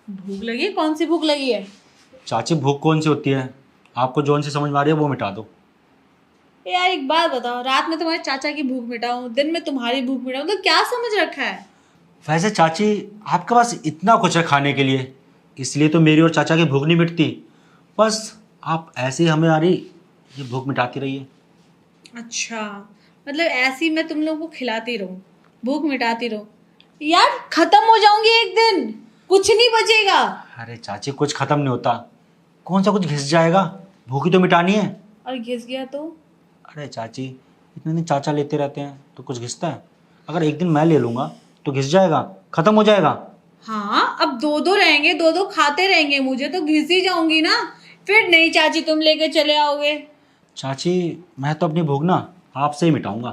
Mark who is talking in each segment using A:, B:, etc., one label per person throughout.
A: भूख लगी? कौन सी भूख लगी है?
B: चाची भूख कौन सी होती है? आपको जौन सी समझ में आ रही है वो मिटा दो।
A: यार एक बात बताओ, रात में तुम्हारे चाचा की भूख मिटाऊं, दिन में तुम्हारी भूख मिटाऊं, तो क्या समझ रखा है?
B: वैसे चाची आपके पास इतना कुछ है खाने के लिए, इसलिए तो मेरी और चाचा की भूख नहीं मिटती। बस आप ऐसे ही हमें आ रही ये भूख मिटाती रहिए।
A: अच्छा, मतलब ऐसी मैं तुम लोगों को खिलाती रहूं, भूख मिटाती रहूं? यार खत्म हो जाऊंगी एक दिन, कुछ नहीं बचेगा।
B: अरे चाची कुछ खत्म नहीं होता, कौन सा कुछ घिस जाएगा, भूख ही तो मिटानी है।
A: और घिस गया तो?
B: अरे चाची इतने दिन चाचा लेते रहते हैं तो कुछ घिसता है? अगर एक दिन मैं ले लूँगा तो घिस जाएगा, खत्म हो जाएगा।
A: हाँ, अब दो दो रहेंगे, दो दो खाते रहेंगे, मुझे तो घिस ही जाऊंगी ना। फिर नहीं चाची तुम लेके चले आओगे।
B: चाची मैं तो अपनी भूख ना आपसे ही मिटाऊंगा।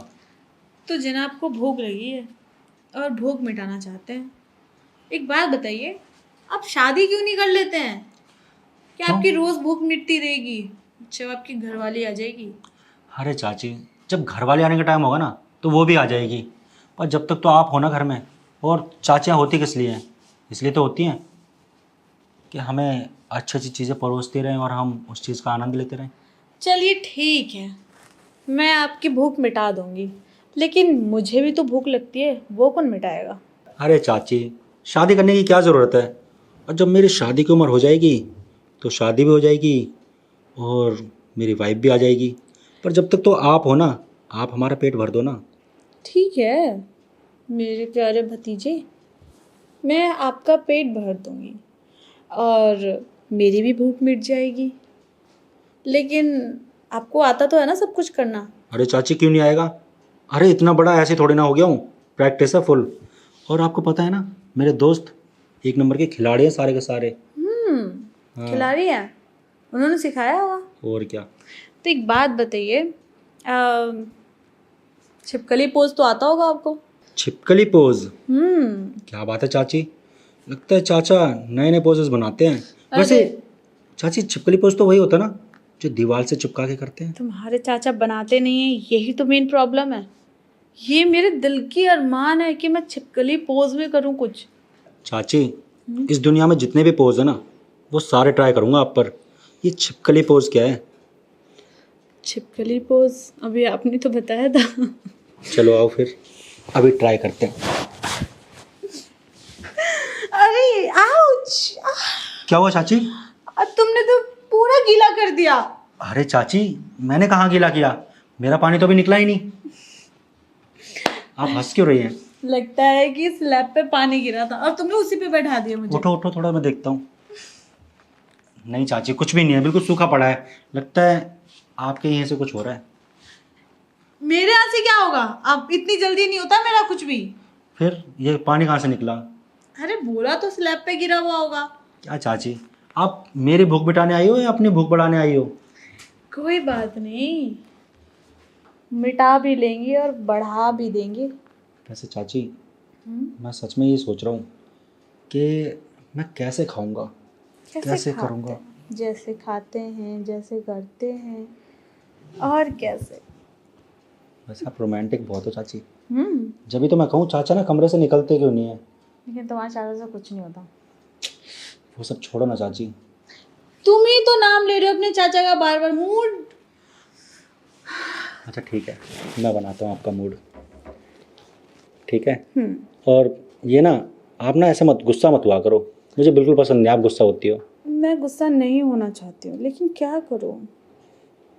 A: तो जनाब को भूख लगी है और भूख मिटाना चाहते हैं, एक बात बताइए, आप शादी क्यों नहीं कर लेते हैं? क्या
B: क्यों?
A: आपकी रोज भूख मिटती रहेगी जब आपकी घरवाली आ जाएगी?
B: अरे चाची जब घर वाले आने का टाइम होगा ना तो वो भी आ जाएगी, पर जब तक तो आप हो ना घर में। और चाचियाँ होती किस लिए हैं? इसलिए तो होती हैं कि हमें अच्छी अच्छी चीज़ें परोसती रहें और हम उस चीज़ का आनंद लेते रहें।
A: चलिए ठीक है, मैं आपकी भूख मिटा दूंगी, लेकिन मुझे भी तो भूख लगती है, वो कौन मिटाएगा?
B: अरे चाची शादी करने की क्या ज़रूरत है? और जब मेरी शादी की उम्र हो जाएगी तो शादी भी हो जाएगी और मेरी वाइफ भी आ जाएगी। पर जब तक तो आप हो ना, आप हमारा पेट भर दो ना।
A: ठीक है मेरे प्यारे भतीजे, मैं आपका पेट भर दूंगी और मेरी भी भूख मिट जाएगी, लेकिन आपको आता तो है ना सब कुछ करना?
B: अरे चाची क्यों नहीं आएगा? अरे इतना बड़ा ऐसे थोड़ी ना हो गया हूँ, प्रैक्टिस है फुल। और आपको पता है ना मेरे दोस्त एक नंबर के खिलाड़ी हैं सारे के सारे। हाँ।
A: खिलाड़ी है, उन्होंने सिखाया होगा।
B: और क्या।
A: तो एक बात बताइए, छिपकली पोज तो आता होगा आपको?
B: छिपकली पोज?
A: हम्म।
B: क्या बात है चाची, लगता है चाचा नए नए पोजेस बनाते हैं। वैसे चाची छिपकली पोज तो वही होता है ना जो दीवार से चिपका के करते हैं?
A: तुम्हारे चाचा बनाते नहीं है, यही तो मेन प्रॉब्लम है। ये मेरे दिल की अरमान है कि मैं छिपकली पोज में करूं कुछ।
B: चाची इस दुनिया में जितने भी पोज है ना वो सारे ट्राई करूंगा आप पर। ये छिपकली पोज क्या है?
A: छिपकली पोज अभी आपने तो बताया था।
B: चलो आओ फिर अभी ट्राई करते हैं।
A: अरे आउच!
B: क्या हुआ चाची?
A: तुमने तो पूरा गीला कर दिया।
B: अरे चाची मैंने कहाँ गीला किया, मेरा पानी तो अभी निकला ही नहीं। आप हंस क्यों रही हैं?
A: लगता है कि स्लैब पे पानी गिरा था और तुमने उसी पे बैठा दिया मुझे।
B: उठो उठो थोड़ा मैं देखता हूँ। नहीं चाची कुछ भी नहीं है, बिल्कुल सूखा पड़ा है। लगता है आपके यहाँ से कुछ हो रहा है।
A: मेरे यहाँ से क्या होगा? अब इतनी जल्दी नहीं होता मेरा कुछ भी।
B: फिर ये पानी कहाँ से निकला?
A: अरे बोला तो स्लैब पे गिरा हुआ होगा।
B: क्या चाची आप मेरी भूख मिटाने आई हो या अपनी भूख बढ़ाने आई हो?
A: कोई बात नहीं, मिटा भी लेंगे और बढ़ा भी देंगे।
B: वैसे चाची मैं सच में ये सोच रहा हूँ कि मैं कैसे खाऊंगा, कैसे
A: खाते
B: करूँगा।
A: हैं? जैसे खाते हैं, जैसे करते हैं, और कैसे।
B: वैसे आप रोमांटिक बहुत हो चाची।
A: हम्म।
B: जब भी तो मैं कहूँ चाचा ना कमरे से निकलते क्यों नहीं है?
A: लेकिन तुम्हारे चाचा से कुछ नहीं होता।
B: वो सब छोड़ो ना चाची।
A: तुम ही तो नाम ले रहे हो अपने चाचा का बार बार। मूड।
B: अच्छा ठीक है मैं बनाता हूँ आपका मूड, ठीक है। और ये ना आप ना ऐसे मत गुस्सा मत हुआ करो, मुझे बिल्कुल पसंद नहीं आप गुस्सा होती हो।
A: मैं गुस्सा नहीं होना चाहती हूँ, लेकिन क्या करूँ,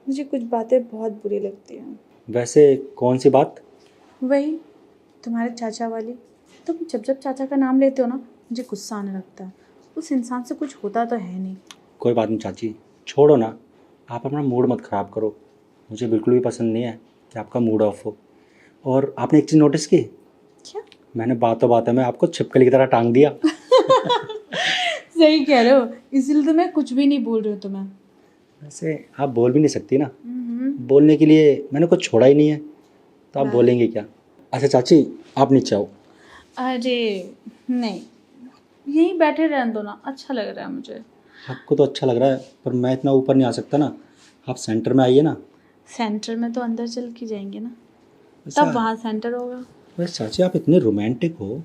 A: मुझे कुछ बातें बहुत बुरी लगती हैं।
B: वैसे कौन सी बात?
A: वही तुम्हारे चाचा वाली। तुम जब जब चाचा का नाम लेते हो ना मुझे गुस्सा आने लगता है। उस इंसान से कुछ होता तो है नहीं।
B: कोई बात नहीं चाची, छोड़ो ना, आप अपना मूड मत ख़राब करो। मुझे बिल्कुल भी पसंद नहीं है कि आपका मूड ऑफ हो। और आपने एक चीज़ नोटिस की?
A: क्या?
B: मैंने बातों बातों में आपको छिपकली की तरह टांग दिया।
A: सही कह रहे हो, इसीलिए तो मैं कुछ भी नहीं बोल रही हूँ तुम्हें।
B: वैसे आप बोल भी नहीं सकती ना, बोलने के लिए मैंने कुछ छोड़ा ही नहीं है, तो आप बोलेंगे क्या? अच्छा चाची आप नीचे आओ।
A: अरे नहीं, यहीं बैठे रहने दो ना, अच्छा लग रहा है मुझे।
B: आपको तो अच्छा लग रहा है पर मैं इतना ऊपर नहीं आ सकता ना, आप सेंटर में आइए ना।
A: सेंटर में तो अंदर चल के जाएंगे ना,
B: अच्छा,
A: तब वहाँ सेंटर होगा।
B: वैसे चाची आप इतने रोमांटिक हो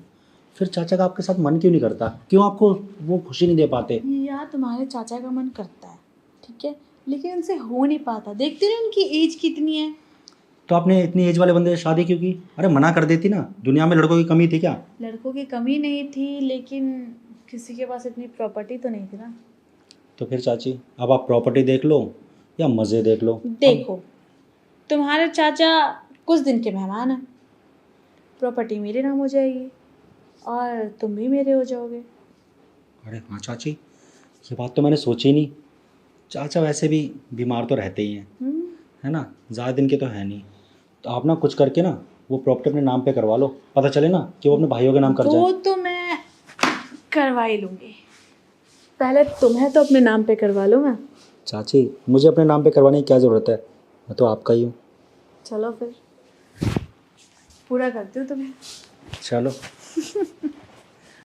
B: फिर चाचा का आपके साथ मन क्यों नहीं करता? क्यों आपको वो खुशी नहीं दे पाते?
A: यार तुम्हारे चाचा का मन करता है, ठीक है, लेकिन उनसे हो नहीं पाता। देखते हो उनकी एज कितनी है।
B: तो आपने इतनी एज वाले बंदे से शादी क्यों की? अरे मना कर देती ना, दुनिया में लड़कों की कमी थी क्या?
A: लड़कों की कमी नहीं थी, लेकिन किसी के पास इतनी प्रॉपर्टी तो नहीं थी ना।
B: तो फिर चाची अब आप प्रॉपर्टी देख लो या मज़े देख लो।
A: देखो, तुम्हारे चाचा कुछ दिन के मेहमान हैं, प्रॉपर्टी मेरे नाम हो जाएगी और तुम भी मेरे हो जाओगे।
B: अरे हाँ चाची, ये बात तो मैंने सोची ही नहीं। चाचा वैसे भी बीमार तो रहते ही हैं, है ना, ज़्यादा दिन के तो है नहीं। तो आप ना कुछ करके ना वो प्रॉपर्टी अपने नाम पे करवा लो, पता चले ना कि वो अपने भाइयों के नाम कर
A: वो
B: जाए।
A: तो मैं करवा ही लूँगी, पहले तुम्हें तो अपने नाम पे करवा लो मैं।
B: चाची मुझे अपने नाम पे करवाने की क्या ज़रूरत है, मैं तो आपका ही हूँ।
A: चलो फिर पूरा करती हूँ तुम्हें।
B: चलो।